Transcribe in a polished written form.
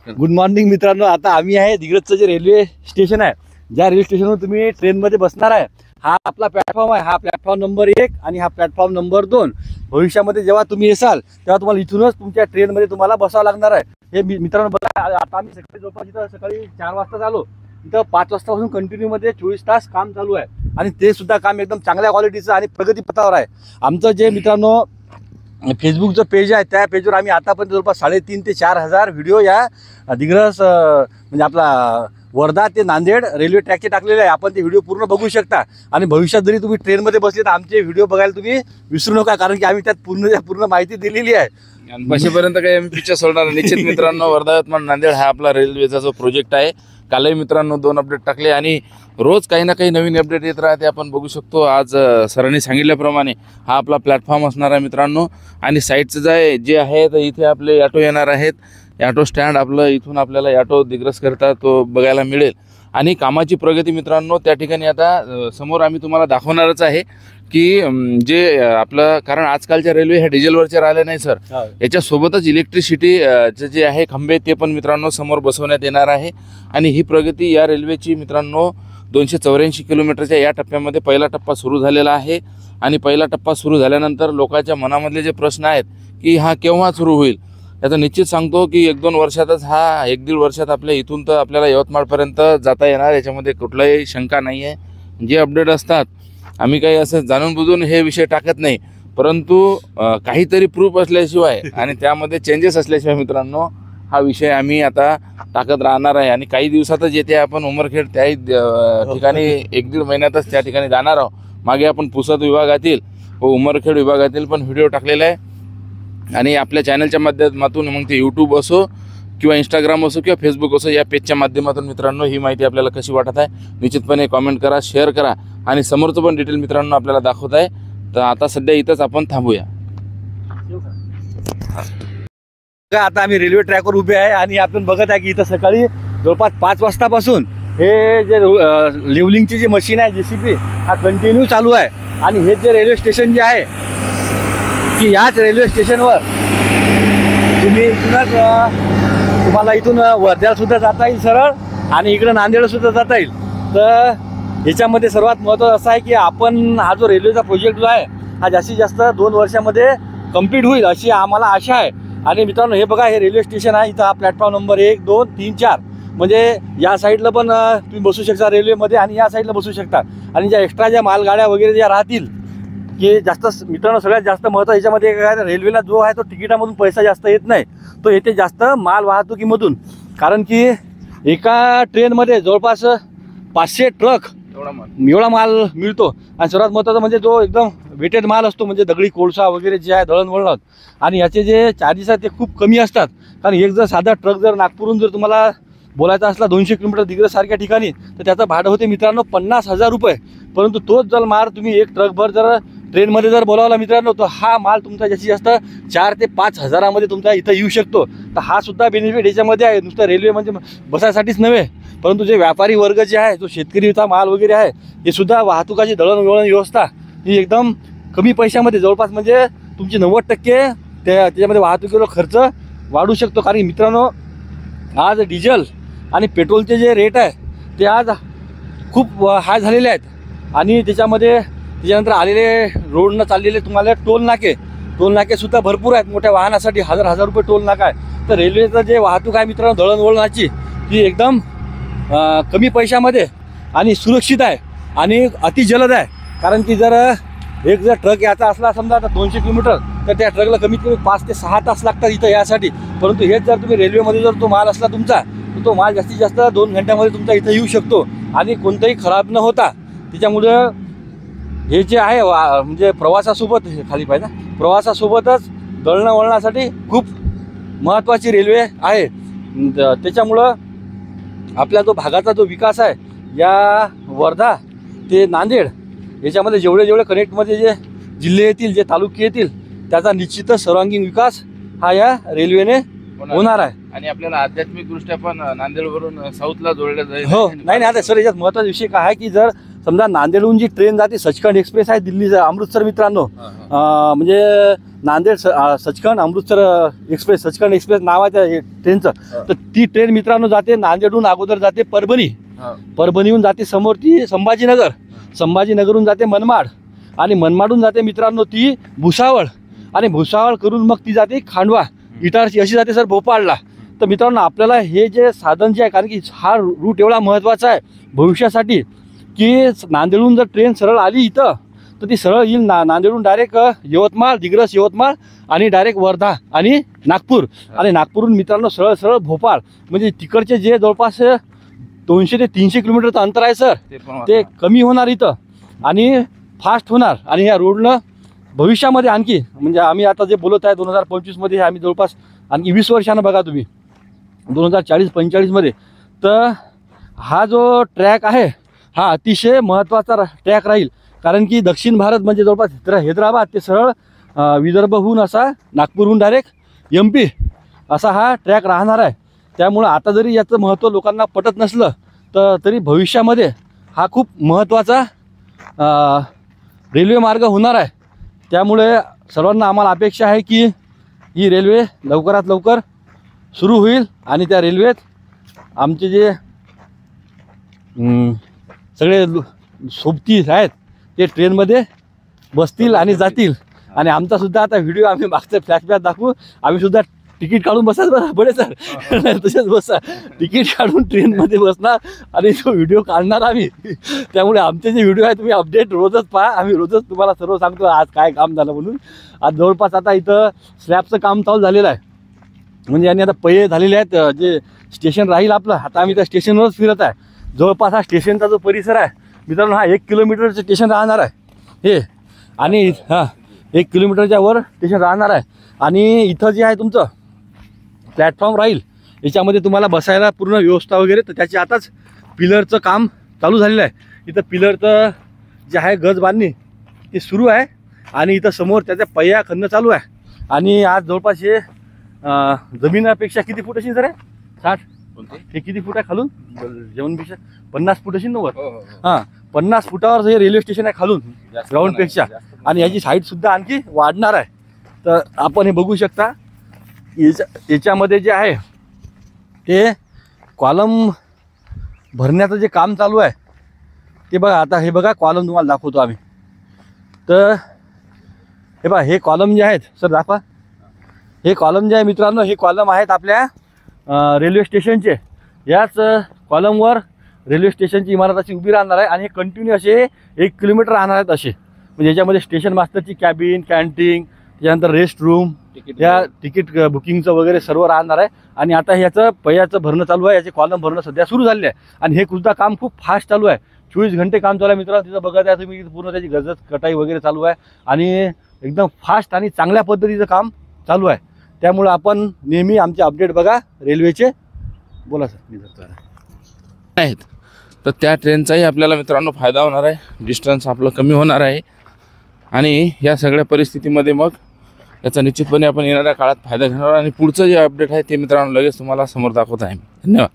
Good morning मित्रांनो. आता आम्ही आहे दिग्रजचं जे रेल्वे स्टेशन आहे, ज्या रेल्वे स्टेशनवर तुम्ही ट्रेनमध्ये बसणार आहे, हा आपला प्लॅटफॉर्म आहे. हा प्लॅटफॉर्म नंबर 1 आणि हा प्लॅटफॉर्म नंबर 2. भविष्यामध्ये जेव्हा तुम्ही येसाल तेव्हा तुम्हाला इथूनच तुमच्या ट्रेनमध्ये तुम्हाला बसावं लागणार आहे. हे मित्रांनो बघा, आता आम्ही सकाळी जवळपास इथं सकाळी 4 वाजता आलो. इथं 5 वाजतापासून कंटिन्यूमध्ये 24 तास काम चालू आहे आणि ते सुद्धा काम एकदम चांगल्या क्वालिटीचं आणि प्रगतीपथावर आहे. आमचं जे मित्रांनो फेसबुकचं पेज आहे, त्या पेजवर आम्ही आतापर्यंत जवळपास 3,500 ते 4,000 व्हिडिओ या दिग्रस म्हणजे आपला वर्धा ते नांदेड रेल्वे ट्रॅकचे टाकलेले आहे. आपण ते व्हिडिओ पूर्ण बघू शकता आणि भविष्यात जरी तुम्ही ट्रेनमध्ये बसले तर आमचे व्हिडिओ बघायला तुम्ही विसरू नका, कारण की आम्ही त्यात पूर्ण माहिती दिलेली आहे. बसेपर्यंत काही आम्ही पिक्चर सोडणार निश्चित मित्रांनो. वर्धा नांदेड हा आपला रेल्वेचा जो प्रोजेक्ट आहे, कालही मित्रांनो 2 अपडेट टाकले आणि रोज काही ना काही नवीन अपडेट येत राहते. आपण बघू शकतो आज सरांनी सांगितल्याप्रमाणे हा आपला प्लॅटफॉर्म असणार आहे मित्रांनो. आणि साईडचं जे आहे तर इथे आपले ऑटो येणार आहेत. ऑटो स्टँड आपलं इथून आपल्याला ऑटो दिग्रस करता तो बघायला मिळेल. आणि कामाची प्रगती मित्रांनो त्या ठिकाणी आता समोर आम्ही तुम्हाला दाखवणारच आहे की जे आपलं, कारण आजकालच्या रेल्वे ह्या डिझेलवरच्या राहिल्या नाही सर, याच्यासोबतच इलेक्ट्रिसिटी जे आहे खंबे ते पण मित्रांनो समोर बसवण्यात येणार आहे. आणि ही प्रगती या रेल्वेची मित्रांनो 284 किलोमीटरच्या या टप्प्यामध्ये पहिला टप्पा सुरू झालेला आहे. आणि पहिला टप्पा सुरू झाल्यानंतर लोकांच्या मनामधले जे प्रश्न आहेत की हा केव्हा सुरू होईल, याचं निश्चित सांगतो की 1-2 वर्षातच, हा 1-1.5 वर्षात आपल्या इथून तर आपल्याला यवतमाळपर्यंत जाता येणार, याच्यामध्ये कुठलाही शंका नाही आहे. जे अपडेट असतात आम्ही काही असं जाणून बुजून हे विषय टाकत नाही, परंतु काहीतरी प्रूफ असल्याशिवाय आणि त्यामध्ये चेंजेस असल्याशिवाय मित्रांनो हा विषय आम्ही आता टाकत राहणार आहे. आणि काही दिवसातच येथे आपण उमरखेड त्याही ठिकाणी 1-1.5 महिन्यातच त्या ठिकाणी जाणार आहोत. मागे आपण पुसद विभागातील व उमरखेड विभागातील पण व्हिडिओ टाकलेला आहे. आणि आपल्या चॅनलच्या माध्यमातून मग ते यूट्यूब असो किंवा इंस्टाग्राम असो किंवा फेसबुक असो या पेजच्या माध्यमातून मित्रांनो ही माहिती आपल्याला कशी वाटत आहे निश्चितपणे कॉमेंट करा, शेअर करा. आणि समोरचं पण डिटेल मित्रांनो आपल्याला दाखवत आहे. तर आता सध्या इथंच आपण थांबूया. आता आम्ही रेल्वे ट्रॅकवर उभे आहे आणि आपण बघत आहे की इथं सकाळी जवळपास 5 वाजतापासून हे जे लेवलिंगची जी मशीन आहे JCB हा कंटिन्यू चालू आहे. आणि हे जे रेल्वे स्टेशन जे आहे की याच रेल्वे स्टेशनवर तुम्हाला इथून वर्ध्याला सुद्धा जाता येईल सरळ आणि इकडं नांदेडला सुद्धा जाता येईल. तर याच्यामध्ये सर्वात महत्त्वाचं असं आहे की आपण हा जो रेल्वेचा प्रोजेक्ट जो आहे हा जास्तीत जास्त 2 वर्षामध्ये कंप्लीट होईल अशी आम्हाला आशा आहे. आणि मित्रांनो हे बघा, हे रेल्वे स्टेशन आहे. इथं हा प्लॅटफॉर्म नंबर 1, 2, 3, 4 म्हणजे या साईडला पण तुम्ही बसू शकता रेल्वेमध्ये आणि या साईडला बसू शकता. आणि ज्या एक्स्ट्रा ज्या मालगाड्या वगैरे ज्या राहतील की जास्त मित्रांनो सगळ्यात जास्त महत्त्व याच्यामध्ये काय, रेल्वेला जो आहे तो तिकिटामधून पैसा जास्त येत नाही, तो येते जास्त माल वाहतुकीमधून. कारण की एका ट्रेनमध्ये जवळपास 500 ट्रक एवढा माल मिळतो. आणि सर्वात महत्त्वाचं म्हणजे जो एकदम वेटेड माल असतो म्हणजे दगडी कोळसा वगैरे जे आहे दळणवळण, आणि याचे जे चार्जेस आहेत ते खूप कमी असतात. कारण एक जर साधा ट्रक जर नागपूरहून जर तुम्हाला बोलायचा असला 200 किलोमीटर दिग्रजसारख्या ठिकाणी तर त्याचं भाडं होते मित्रांनो 50,000 रुपये. परंतु तोच जर माल तुम्ही एक ट्रकभर जर ट्रेनमध्ये जर बोलावला मित्रांनो तर हा माल तुमचा जास्तीत जास्त 4 ते 5 हजारामध्ये तुमचा इथं येऊ शकतो. तर हा सुद्धा बेनिफिट याच्यामध्ये आहे. नुसतं रेल्वे म्हणजे बसायसाठीच नव्हे, परंतु जे व्यापारी वर्ग जे आहे, जो शेतकरीचा माल वगैरे आहे, हे सुद्धा वाहतुकाची दळणवळण व्यवस्था ही एकदम कमी पैशामध्ये जवळपास म्हणजे तुमची 90% त्याच्यामध्ये वाहतुकीला खर्च वाढू शकतो. कारण मित्रांनो आज डिझेल आणि पेट्रोलचे जे रेट आहे ते आज खूप हाय झालेले आहेत. आणि त्याच्यानंतर आलेले रोडनं चाललेले तुम्हाला टोल नाके सुद्धा भरपूर आहेत. मोठ्या वाहनासाठी 1000 रुपये टोल नाका आहे. तर रेल्वेचं जे वाहतूक आहे मित्रांनो दळणवळणाची ती एकदम कमी पैशामध्ये आणि सुरक्षित आहे आणि अतिजलद आहे. कारण की जर ट्रक याचा असला समजा आता 200 किलोमीटर तर त्या ट्रकला कमीत कमी 5 ते 6 तास लागतात इथं यासाठी. परंतु हेच जर तुम्ही रेल्वेमध्ये जर तो माल असला तुमचा तर तो माल जास्तीत जास्त 2 घंट्यामध्ये तुमचा इथं येऊ शकतो आणि कोणताही खराब न होता. त्याच्यामुळं हे जे आहे म्हणजे प्रवासासोबत खाली पाहिजे प्रवासासोबतच दळणवळणासाठी खूप महत्त्वाची रेल्वे आहे. त्याच्यामुळं आपल्या जो भागाचा जो विकास आहे या वर्धा ते नांदेड याच्यामध्ये जेवढे कनेक्टमध्ये जे जिल्हे येतील, जे तालुके येतील, त्याचा निश्चितच सर्वांगीण विकास हा या रेल्वेने होणार आहे. आणि आपल्याला आध्यात्मिक दृष्ट्या पण नांदेडवरून साऊथला जोडलं जाईल. हो, नाही आता सर याच्यात महत्त्वाचा विषय काय आहे की जर समजा नांदेडहून जी ट्रेन जाते सचखंड एक्सप्रेस आहे दिल्लीचा अमृतसर मित्रांनो, म्हणजे नांदेड सचखंड अमृतसर एक्सप्रेस, सचखंड एक्सप्रेस नावाच्या ट्रेनचं, तर ती ट्रेन मित्रांनो जाते नांदेडहून अगोदर जाते परभणी, परभणीहून जाते समोर ती संभाजीनगर, संभाजीनगरहून जाते मनमाड, आणि मनमाडहून जाते मित्रांनो ती भुसावळ, आणि भुसावळ करून मग ती जाते खांडवा इटारसी, अशी जाते सर भोपाळला. तर मित्रांनो आपल्याला हे जे साधन जे आहे, कारण की हा रूट एवढा महत्त्वाचा आहे भविष्यासाठी, की नांदेडहून जर ट्रेन सरळ आली इथं तर ती सरळ येईल नांदेडहून डायरेक्ट यवतमाळ, दिग्रस यवतमाळ, आणि डायरेक्ट वर्धा आणि नागपूर, आणि नागपूरहून मित्रांनो सरळ सरळ भोपाळ, म्हणजे तिकडचे जे जवळपास 200 ते 300 किलोमीटरचं अंतर आहे सर, ते कमी होणार इथं आणि फास्ट होणार. आणि या रोडनं भविष्यामध्ये आणखी, म्हणजे आम्ही आता जे बोलत आहे 2025मध्ये, आम्ही जवळपास आणखी 20 वर्षानं बघा तुम्ही 2040-45मध्ये, तर हा जो ट्रॅक आहे हा अतिशय महत्त्वाचा ट्रॅक राहील. कारण की दक्षिण भारत म्हणजे जवळपास हैदराबाद ते सरळ विदर्भहून असा नागपूरहून डायरेक्ट MP असा हा ट्रॅक राहणार आहे. त्यामुळं आता जरी याचं महत्त्व लोकांना पटत नसलं तर तरी भविष्यामध्ये हा खूप महत्त्वाचा रेल्वे मार्ग होणार आहे. त्यामुळे सर्वांना आम्हाला अपेक्षा आहे की ही रेल्वे लवकरात लवकर सुरू होईल आणि त्या रेल्वेत आमचे जे सगळे सोबती आहेत ते ट्रेनमध्ये बसतील आणि जातील. आणि आमचा सुद्धा आता व्हिडिओ आम्ही मागचं फ्लॅशबॅक दाखवू. आम्ही सुद्धा तिकीट काढून बसाच बरं बडे सर, तसेच बसा, तिकीट काढून ट्रेनमध्ये बसणार आणि तो व्हिडिओ काढणार आम्ही. त्यामुळे आमचे जे व्हिडिओ आहे तुम्ही अपडेट रोजच पहा. आम्ही रोजच तुम्हाला सर्व सांगतो आज काय काम झालं म्हणून. आज जवळपास आता इथं स्लॅबचं काम चालू झालेलं आहे, म्हणजे यांनी आता पये झालेले आहेत. जे स्टेशन राहील आपलं, आता आम्ही त्या स्टेशनवरच फिरत आहे. जवळपास हा स्टेशनचा जो परिसर आहे मित्रांनो, हा 1 किलोमीटरचं स्टेशन राहणार आहे हे, आणि हां 1 किलोमीटरच्या वर स्टेशन राहणार आहे. आणि इथं जे आहे तुमचं प्लॅटफॉर्म राहील, याच्यामध्ये तुम्हाला बसायला पूर्ण व्यवस्था वगैरे, तर त्याची आताच पिलरचं काम चालू झालेलं आहे. इथं पिलरचं जे आहे गज बांधणी ते सुरू आहे, आणि इथं समोर त्याच्या पय्या खणणं चालू आहे. आणि आज जवळपास हे जमिनीपेक्षा किती फूट असेल सर आहे 60, हे किती फूट आहे खालून जमिनीपेक्षा 50 फूट असेल 90, हां 50 फुटावर हे रेल्वे स्टेशन आहे खालून ग्राउंडपेक्षा. आणि याची हाईट सुद्धा आणखी वाढणार आहे. तर आपण हे बघू शकता याच्यामध्ये जे आहे ते कॉलम भरण्याचं जे काम चालू आहे ते बघा. आता हे बघा कॉलम तुम्हाला दाखवतो आम्ही. तर हे बघा हे कॉलम जे आहेत सर दाखवा. हे कॉलम जे आहे मित्रांनो, हे कॉलम आहेत आपल्या रेल्वे स्टेशनचे. याच कॉलमवर रेल्वे स्टेशनची इमारत अशी उभी राहणार आहे, आणि हे कंटिन्यू असे 1 किलोमीटर राहणार आहेत असे. म्हणजे याच्यामध्ये स्टेशन मास्टरची कॅबिन, कॅन्टीन, त्यानंतर रेस्ट रूम, या तिकीट बुकिंगचं वगैरे सर्व राहणार आहे. आणि आता ह्याचं पयाचं भरणं चालू आहे, याचे कॉलम भरणं सध्या सुरू झाले आहे. आणि हे सुद्धा काम खूप फास्ट चालू आहे, 24 घंटे काम चालू आहे मित्रांनो. तिथं बघत आहे तुम्ही पूर्ण त्याची गजत कटाई वगैरे चालू आहे, आणि एकदम फास्ट आणि चांगल्या पद्धतीचं काम चालू आहे. त्यामुळं आपण नेहमी आमचे अपडेट बघा रेल्वेचे. बोला सर. आहेत तर त्या ट्रेनचाही आपल्याला मित्रांनो फायदा होणार आहे. डिस्टन्स आपलं कमी होणार आहे, आणि या सगळ्या परिस्थितीमध्ये मग याचा निश्चितपणे आपण येणाऱ्या काळात फायदा घेणार. आणि पुढचं जे अपडेट आहे ते मित्रांनो लगेच तुम्हाला समोर दाखवत आहे. धन्यवाद.